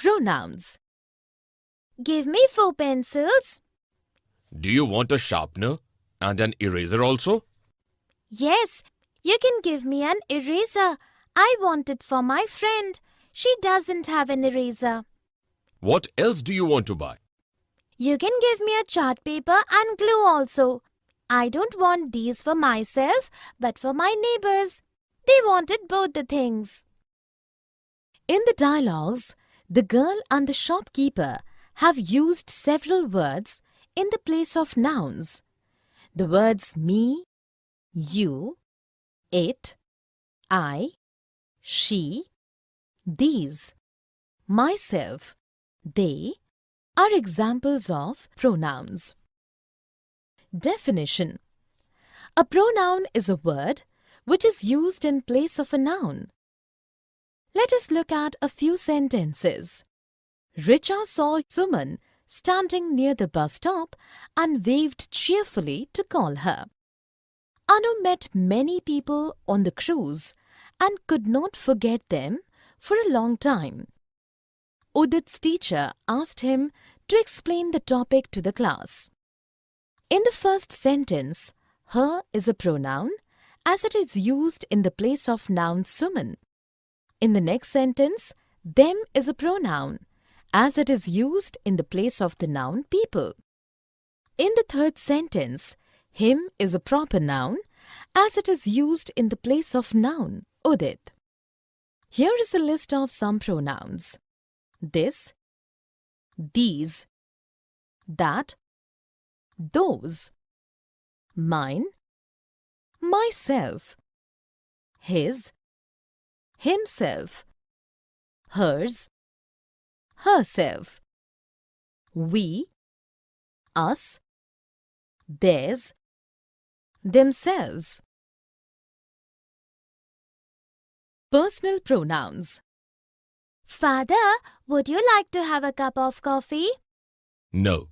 Pronouns. Give me 4 pencils. Do you want a sharpener and an eraser also? Yes, you can give me an eraser. I want it for my friend. She doesn't have an eraser. What else do you want to buy? You can give me a chart paper and glue also. I don't want these for myself, but for my neighbors. They wanted both the things. In the dialogues, the girl and the shopkeeper have used several words in the place of nouns. The words me, you, it, I, she, these, myself, they are examples of pronouns. Definition: a pronoun is a word which is used in place of a noun. Let us look at a few sentences. Richa saw Suman standing near the bus stop and waved cheerfully to call her. Anu met many people on the cruise and could not forget them for a long time. Udit's teacher asked him to explain the topic to the class. In the first sentence, her is a pronoun as it is used in the place of noun Suman. In the next sentence, them is a pronoun as it is used in the place of the noun people. In the third sentence, him is a proper noun as it is used in the place of noun Udit. Here is a list of some pronouns: this, these, that, those, mine, myself, his, himself, hers, herself, we, us, theirs, themselves. Personal pronouns. Father, would you like to have a cup of coffee? No.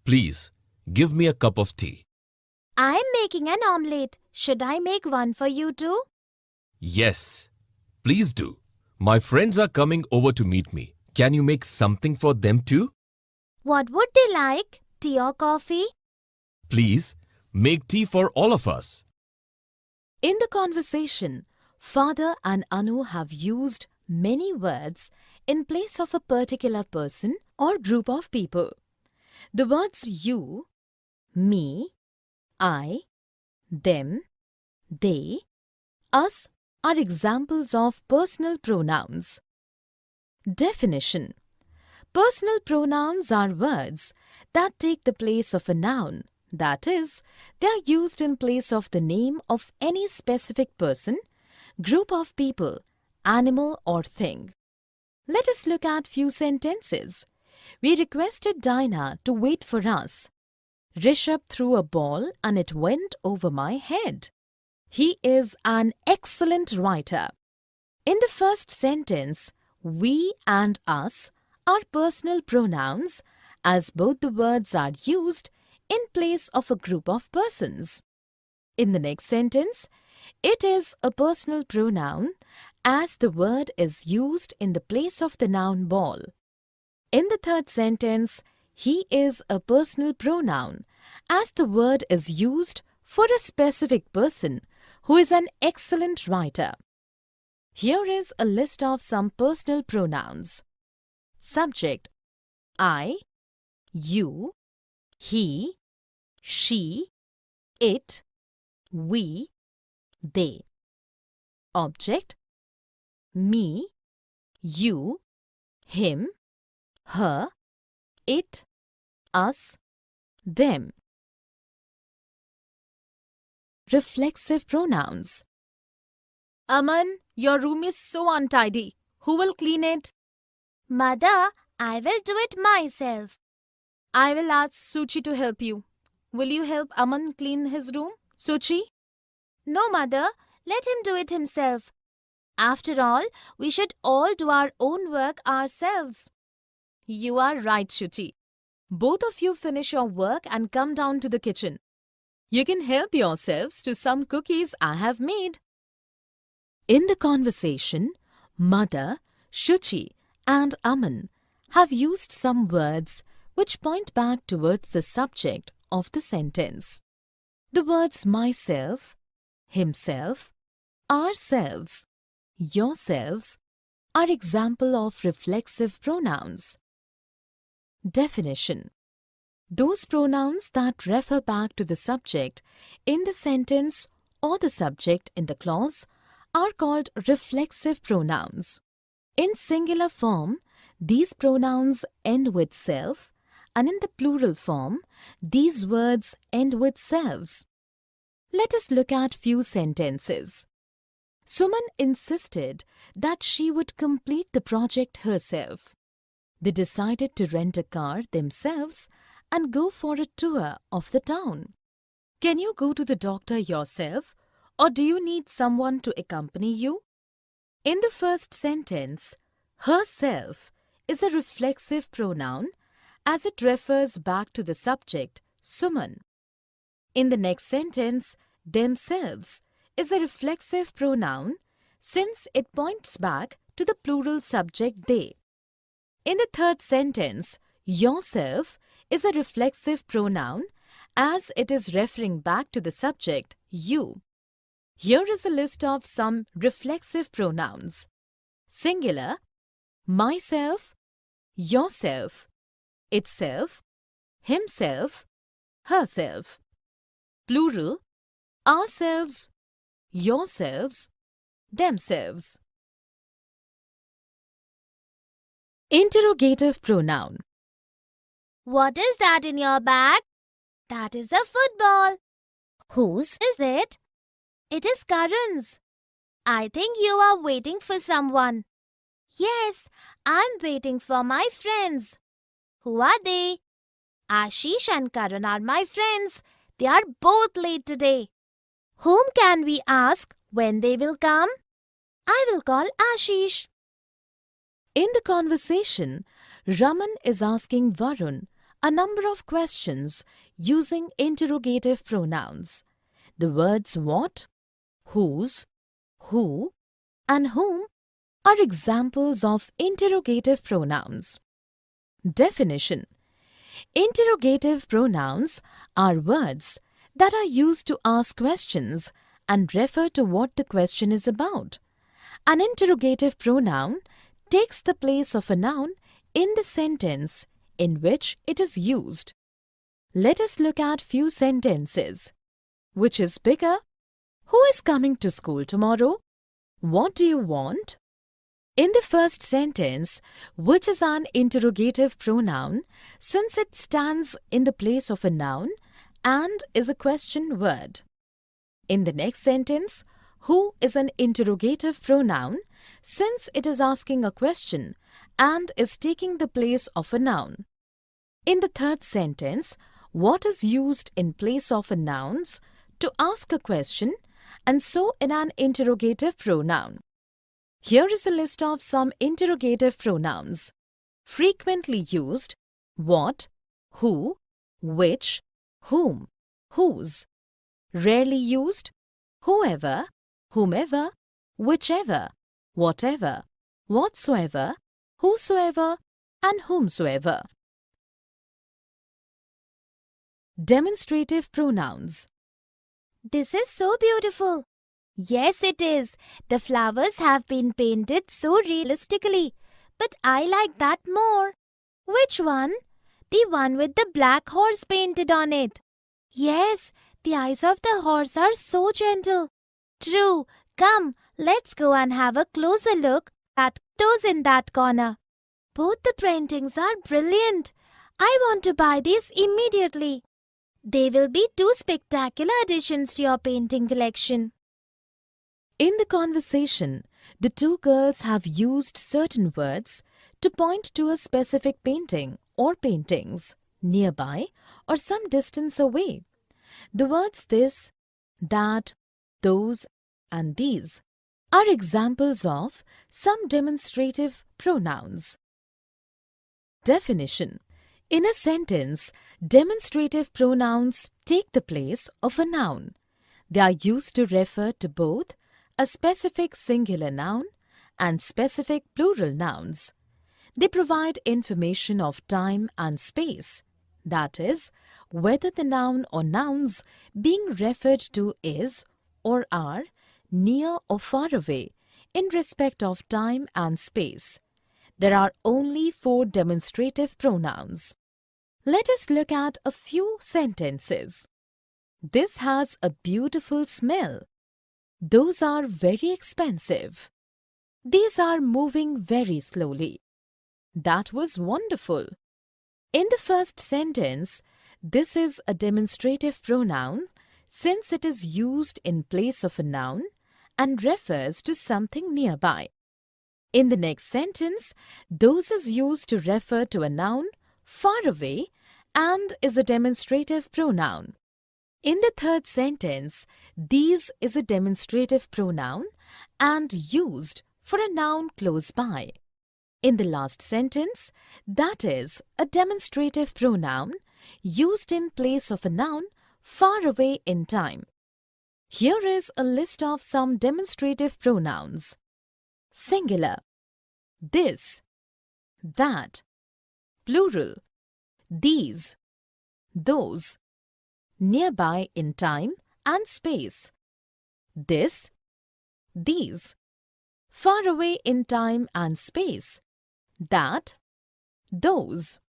Please, give me a cup of tea. I am making an omelette. Should I make one for you too? Yes. Please do. My friends are coming over to meet me. Can you make something for them too? What would they like? Tea or coffee? Please, make tea for all of us. In the conversation, Father and Anu have used many words in place of a particular person or group of people. The words you, me, I, them, they, us are examples of personal pronouns. Definition: personal pronouns are words that take the place of a noun. That is, they are used in place of the name of any specific person, group of people, animal or thing. Let us look at few sentences. We requested Dinah to wait for us. Rishabh threw a ball and it went over my head. He is an excellent writer. In the first sentence, we and us are personal pronouns as both the words are used in place of a group of persons. In the next sentence, it is a personal pronoun as the word is used in the place of the noun ball. In the third sentence, he is a personal pronoun as the word is used for a specific person who is an excellent writer. Here is a list of some personal pronouns. Subject: I, you, he, she, it, we, they. Object: me, you, him, her, it, us, them. Reflexive pronouns. Aman, your room is so untidy. Who will clean it? Mother, I will do it myself. I will ask Suchi to help you. Will you help Aman clean his room, Suchi? No, Mother. Let him do it himself. After all, we should all do our own work ourselves. You are right, Shuchi. Both of you finish your work and come down to the kitchen. You can help yourselves to some cookies I have made. In the conversation, Mother, Shuchi and Aman have used some words which point back towards the subject of the sentence. The words myself, himself, ourselves, yourselves are example of reflexive pronouns. Definition: those pronouns that refer back to the subject in the sentence or the subject in the clause are called reflexive pronouns. In singular form, these pronouns end with self, and in the plural form, these words end with selves. Let us look at few sentences. Suman insisted that she would complete the project herself. They decided to rent a car themselves and go for a tour of the town. Can you go to the doctor yourself, or do you need someone to accompany you? In the first sentence, herself is a reflexive pronoun as it refers back to the subject, Suman. In the next sentence, themselves is a reflexive pronoun since it points back to the plural subject they. In the third sentence, yourself is a reflexive pronoun as it is referring back to the subject, you. Here is a list of some reflexive pronouns. Singular, myself, yourself, itself, himself, herself. Plural, ourselves, yourselves, themselves. Interrogative pronoun. What is that in your bag? That is a football. Whose is it? It is Karan's. I think you are waiting for someone. Yes, I'm waiting for my friends. Who are they? Ashish and Karan are my friends. They are both late today. Whom can we ask when they will come? I will call Ashish. In the conversation, Raman is asking Varun a number of questions using interrogative pronouns. The words what, whose, who, and whom are examples of interrogative pronouns. Definition: interrogative pronouns are words that are used to ask questions and refer to what the question is about. An interrogative pronoun takes the place of a noun in the sentence in which it is used. Let us look at few sentences. Which is bigger? Who is coming to school tomorrow? What do you want? In the first sentence, which is an interrogative pronoun since it stands in the place of a noun and is a question word. In the next sentence, who is an interrogative pronoun since it is asking a question and is taking the place of a noun. In the third sentence, what is used in place of a noun to ask a question and so in an interrogative pronoun. Here is a list of some interrogative pronouns. Frequently used: what, who, which, whom, whose. Rarely used: whoever, whomever, whichever, whatever, whatsoever, whosoever, and whomsoever. Demonstrative pronouns. This is so beautiful. Yes, it is. The flowers have been painted so realistically, but I like that more. Which one? The one with the black horse painted on it. Yes, the eyes of the horse are so gentle. True. Come, let's go and have a closer look at those in that corner. Both the paintings are brilliant. I want to buy these immediately. They will be two spectacular additions to your painting collection. In the conversation, the two girls have used certain words to point to a specific painting or paintings nearby or some distance away. The words this, that, those, and these are examples of some demonstrative pronouns. Definition: in a sentence, demonstrative pronouns take the place of a noun. They are used to refer to both a specific singular noun and specific plural nouns. They provide information of time and space, that is, whether the noun or nouns being referred to is or are near or far away in respect of time and space. There are only 4 demonstrative pronouns. Let us look at a few sentences. This has a beautiful smell. Those are very expensive. These are moving very slowly. That was wonderful. In the first sentence, this is a demonstrative pronoun since it is used in place of a noun and refers to something nearby. In the next sentence, those is used to refer to a noun far away and is a demonstrative pronoun. In the third sentence, these is a demonstrative pronoun and used for a noun close by. In the last sentence, that is a demonstrative pronoun used in place of a noun far away in time. Here is a list of some demonstrative pronouns. Singular, this, that. Plural, these, those. Nearby in time and space. This, these. Far away in time and space. That, those.